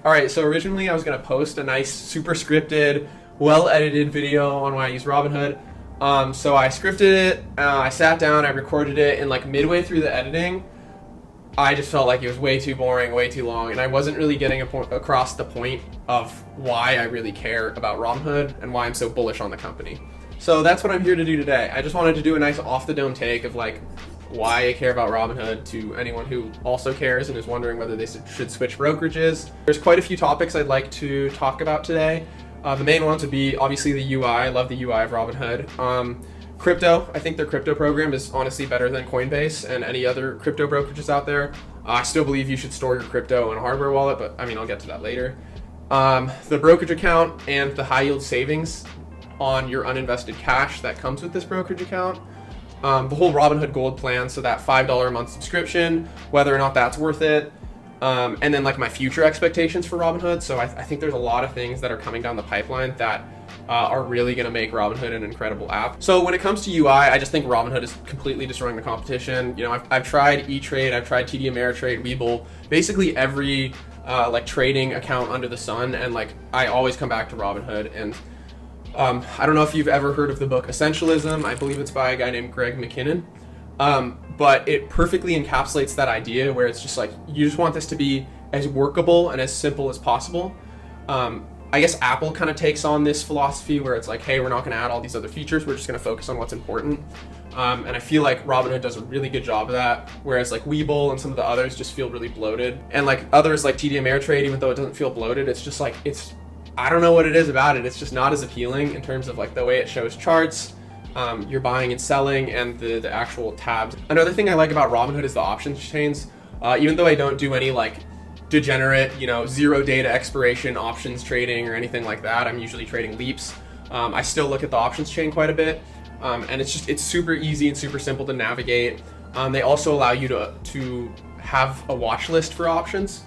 All right, so originally I was gonna post a nice, super scripted, well-edited video on why I use Robinhood. So I scripted it, I sat down, I recorded it, and like midway through the editing, I just felt like it was way too boring, way too long, and I wasn't really getting across the point of why I really care about Robinhood and why I'm so bullish on the company. So that's what I'm here to do today. I just wanted to do a nice off-the-dome take of like why I care about Robinhood to anyone who also cares and is wondering whether they should switch brokerages. There's quite a few topics I'd like to talk about today. The main ones would be obviously the UI. I love the UI of Robinhood. Crypto, I think their crypto program is honestly better than Coinbase and any other crypto brokerages out there. I still believe you should store your crypto in a hardware wallet, but I mean, I'll get to that later. The brokerage account and the high yield savings on your uninvested cash that comes with this brokerage account. The whole Robinhood Gold plan, so that $5 a month subscription, whether or not that's worth it. And then like my future expectations for Robinhood. So I think there's a lot of things that are coming down the pipeline that are really going to make Robinhood an incredible app. So when it comes to UI, I just think Robinhood is completely destroying the competition. You know, I've tried E-Trade, I've tried TD Ameritrade, Webull, basically every like trading account under the sun, and like I always come back to Robinhood. And I don't know if you've ever heard of the book Essentialism. I believe it's by a guy named Greg McKinnon. But it perfectly encapsulates that idea where it's just like, you just want this to be as workable and as simple as possible. I guess Apple kind of takes on this philosophy where it's like, hey, we're not going to add all these other features. We're just going to focus on what's important. And I feel like Robinhood does a really good job of that. Whereas like Webull and some of the others just feel really bloated. And like others like TD Ameritrade, even though it doesn't feel bloated, it's just like, I don't know what it is about it. It's just not as appealing in terms of like the way it shows charts. You're buying and selling, and the actual tabs. Another thing I like about Robinhood is the options chains. Even though I don't do any like degenerate, 0 data expiration options trading or anything like that, I'm usually trading leaps. I still look at the options chain quite a bit, and it's super easy and super simple to navigate. They also allow you to have a watch list for options,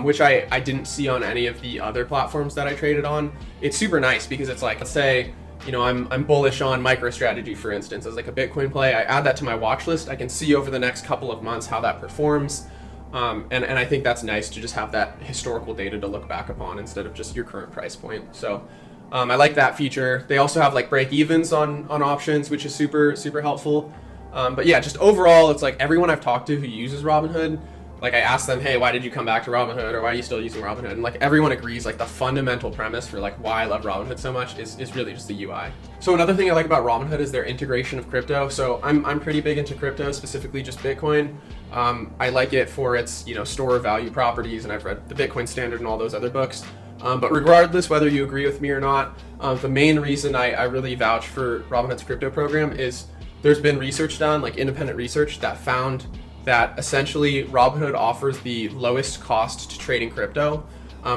which I didn't see on any of the other platforms that I traded on. It's super nice because it's like, let's say, I'm bullish on MicroStrategy, for instance, as like a Bitcoin play. I add that to my watch list. I can see over the next couple of months how that performs. And I think that's nice to just have that historical data to look back upon instead of just your current price point. So I like that feature. They also have like break evens on options, which is super, super helpful. But yeah, just overall, it's like everyone I've talked to who uses Robinhood, like I asked them, hey, why did you come back to Robinhood, or why are you still using Robinhood? And like everyone agrees, like the fundamental premise for like why I love Robinhood so much is really just the UI. So another thing I like about Robinhood is their integration of crypto. So I'm pretty big into crypto, specifically just Bitcoin. I like it for its store of value properties, and I've read the Bitcoin Standard and all those other books. But regardless whether you agree with me or not, the main reason I really vouch for Robinhood's crypto program is there's been research done, like independent research, that found that essentially Robinhood offers the lowest cost to trading crypto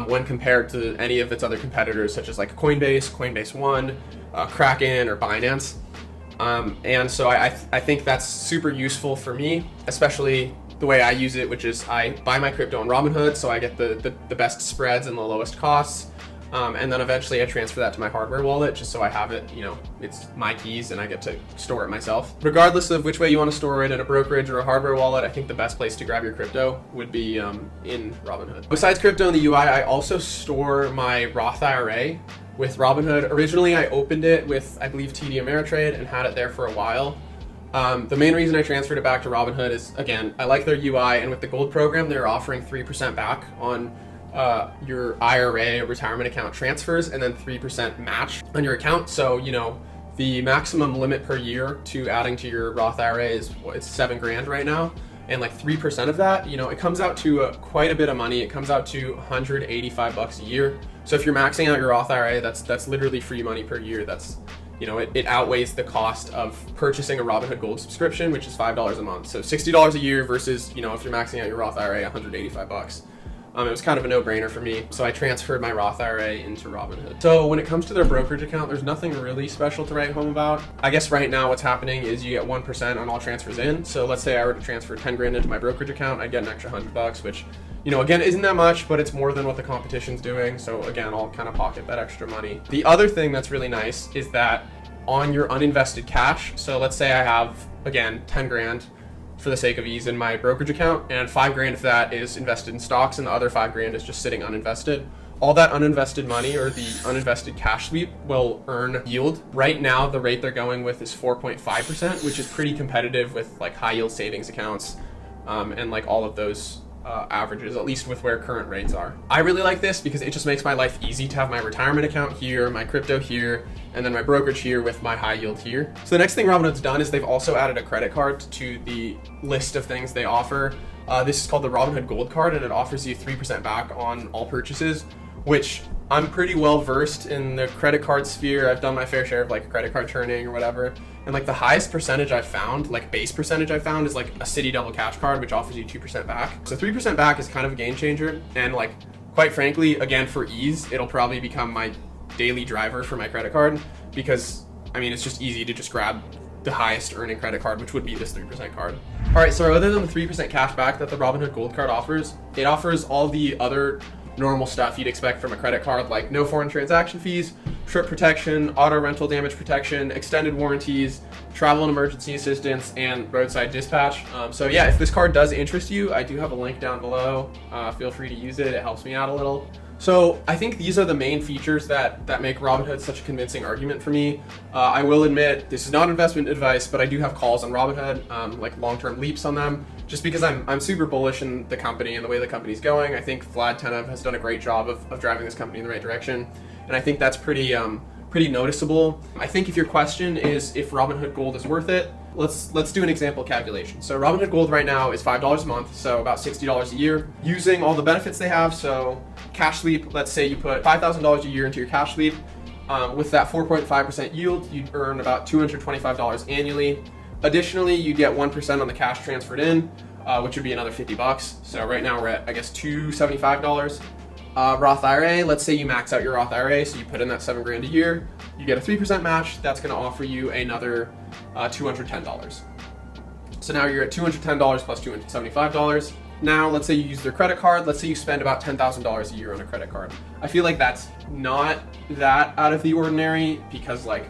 when compared to any of its other competitors, such as like Coinbase One, Kraken, or Binance. And so I think that's super useful for me, especially the way I use it, which is I buy my crypto on Robinhood, so I get the best spreads and the lowest costs. And then eventually I transfer that to my hardware wallet just so I have it, it's my keys and I get to store it myself. Regardless of which way you want to store it, in a brokerage or a hardware wallet, I think the best place to grab your crypto would be in Robinhood. Besides crypto and the UI, I also store my Roth IRA with Robinhood. Originally, I opened it with, I believe, TD Ameritrade and had it there for a while. The main reason I transferred it back to Robinhood is, again, I like their UI, and with the Gold program, they're offering 3% back on your IRA retirement account transfers, and then 3% match on your account. So, the maximum limit per year to adding to your Roth IRA is it's $7,000 right now. And like 3% of that, it comes out to quite a bit of money. It comes out to $185 a year. So if you're maxing out your Roth IRA, that's literally free money per year. That's, it outweighs the cost of purchasing a Robinhood Gold subscription, which is $5 a month. So $60 a year versus, if you're maxing out your Roth IRA, $185. It was kind of a no-brainer for me, so I transferred my Roth IRA into Robinhood. So when it comes to their brokerage account, there's nothing really special to write home about. I guess right now what's happening is you get 1% on all transfers in. So let's say I were to transfer $10,000 into my brokerage account, I'd get an extra $100, which, again, isn't that much, but it's more than what the competition's doing. So again, I'll kind of pocket that extra money. The other thing that's really nice is that on your uninvested cash, so let's say I have, again, $10,000, for the sake of ease in my brokerage account, and $5,000 of that is invested in stocks, and the other $5,000 is just sitting uninvested. All that uninvested money, or the uninvested cash sweep, will earn yield. Right now, the rate they're going with is 4.5%, which is pretty competitive with like high yield savings accounts, and like all of those averages, at least with where current rates are. I really like this because it just makes my life easy to have my retirement account here, my crypto here, and then my brokerage here with my high yield here. So the next thing Robinhood's done is they've also added a credit card to the list of things they offer. This is called the Robinhood Gold Card, and it offers you 3% back on all purchases, which I'm pretty well versed in the credit card sphere. I've done my fair share of like credit card churning or whatever. And like the highest percentage I've found, like base percentage I've found, is like a City Double Cash card, which offers you 2% back. So 3% back is kind of a game changer. And like, quite frankly, again, for ease, it'll probably become my daily driver for my credit card, because I mean, it's just easy to just grab the highest earning credit card, which would be this 3% card. All right, so other than the 3% cash back that the Robinhood Gold Card offers, it offers all the other normal stuff you'd expect from a credit card, like no foreign transaction fees, trip protection, auto rental damage protection, extended warranties, travel and emergency assistance, and roadside dispatch. So yeah, if this card does interest you, I do have a link down below. Feel free to use it. It helps me out a little. So I think these are the main features that make Robinhood such a convincing argument for me. I will admit, this is not investment advice, but I do have calls on Robinhood, like long-term leaps on them, just because I'm super bullish in the company and the way the company's going. I think Vlad Tenev has done a great job of driving this company in the right direction, and I think that's pretty noticeable. I think if your question is if Robinhood Gold is worth it, let's do an example calculation. So Robinhood Gold right now is $5 a month, so about $60 a year, using all the benefits they have. So cash sweep, let's say you put $5,000 a year into your cash sweep. With that 4.5% yield, you'd earn about $225 annually. Additionally, you get 1% on the cash transferred in, which would be another $50. So right now we're at, I guess, $275. Roth IRA, let's say you max out your Roth IRA, so you put in that $7,000 a year, you get a 3% match. That's going to offer you another $210. So now you're at $210 plus $275. Now, let's say you use their credit card. Let's say you spend about $10,000 a year on a credit card. I feel like that's not that out of the ordinary, because like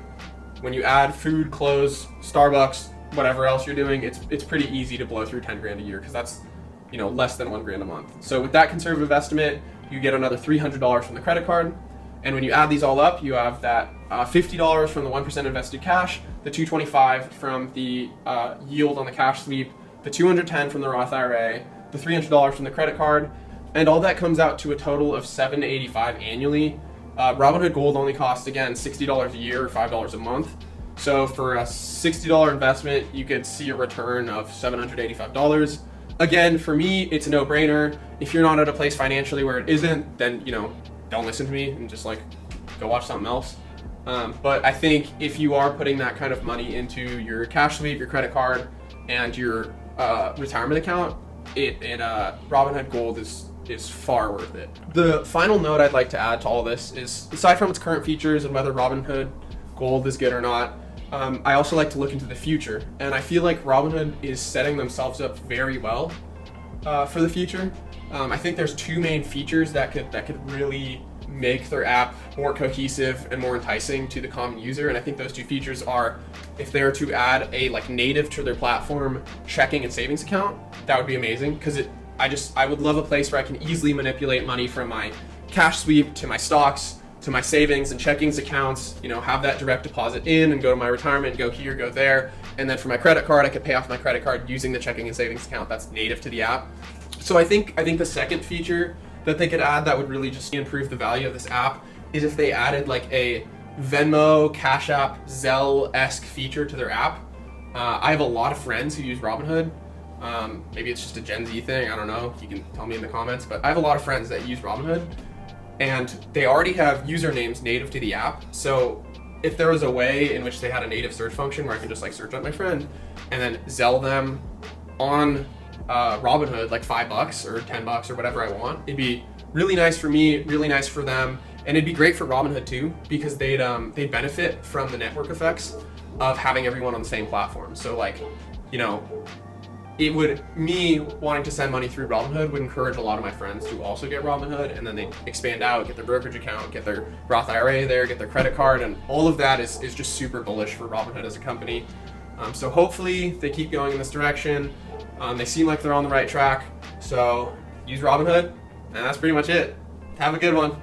when you add food, clothes, Starbucks, whatever else you're doing, it's pretty easy to blow through $10,000 a year, because that's, you know, less than $1,000 a month. So with that conservative estimate, you get another $300 from the credit card. And when you add these all up, you have that $50 from the 1% invested cash, the $225 from the yield on the cash sweep, the $210 from the Roth IRA, the $300 from the credit card, and all that comes out to a total of $785 annually. Robinhood Gold only costs, again, $60 a year or $5 a month. So for a $60 investment, you could see a return of $785. Again, for me, it's a no-brainer. If you're not at a place financially where it isn't, then, you know, don't listen to me and just like go watch something else. But I think if you are putting that kind of money into your cash sweep, your credit card, and your retirement account, Robinhood Gold is far worth it. The final note I'd like to add to all this is, aside from its current features and whether Robinhood Gold is good or not, I also like to look into the future, and I feel like Robinhood is setting themselves up very well for the future. I think there's two main features that could really make their app more cohesive and more enticing to the common user, and I think those two features are, if they were to add a like native to their platform checking and savings account, that would be amazing, because I would love a place where I can easily manipulate money from my cash sweep to my stocks to my savings and checkings accounts, you know, have that direct deposit in and go to my retirement, go here, go there. And then for my credit card, I could pay off my credit card using the checking and savings account that's native to the app. So I think the second feature that they could add that would really just improve the value of this app is if they added like a Venmo, Cash App, Zelle-esque feature to their app. I have a lot of friends who use Robinhood. Maybe it's just a Gen Z thing, I don't know. You can tell me in the comments, but I have a lot of friends that use Robinhood, and they already have usernames native to the app. So if there was a way in which they had a native search function where I can just like search up my friend and then Zelle them on Robinhood like $5 or $10 or whatever I want, it'd be really nice for me, really nice for them, and it'd be great for Robinhood too, because they'd benefit from the network effects of having everyone on the same platform. So like, you know, me wanting to send money through Robinhood would encourage a lot of my friends to also get Robinhood, and then they expand out, get their brokerage account, get their Roth IRA there, get their credit card, and all of that is just super bullish for Robinhood as a company. So hopefully they keep going in this direction. They seem like they're on the right track. So use Robinhood, and that's pretty much it. Have a good one.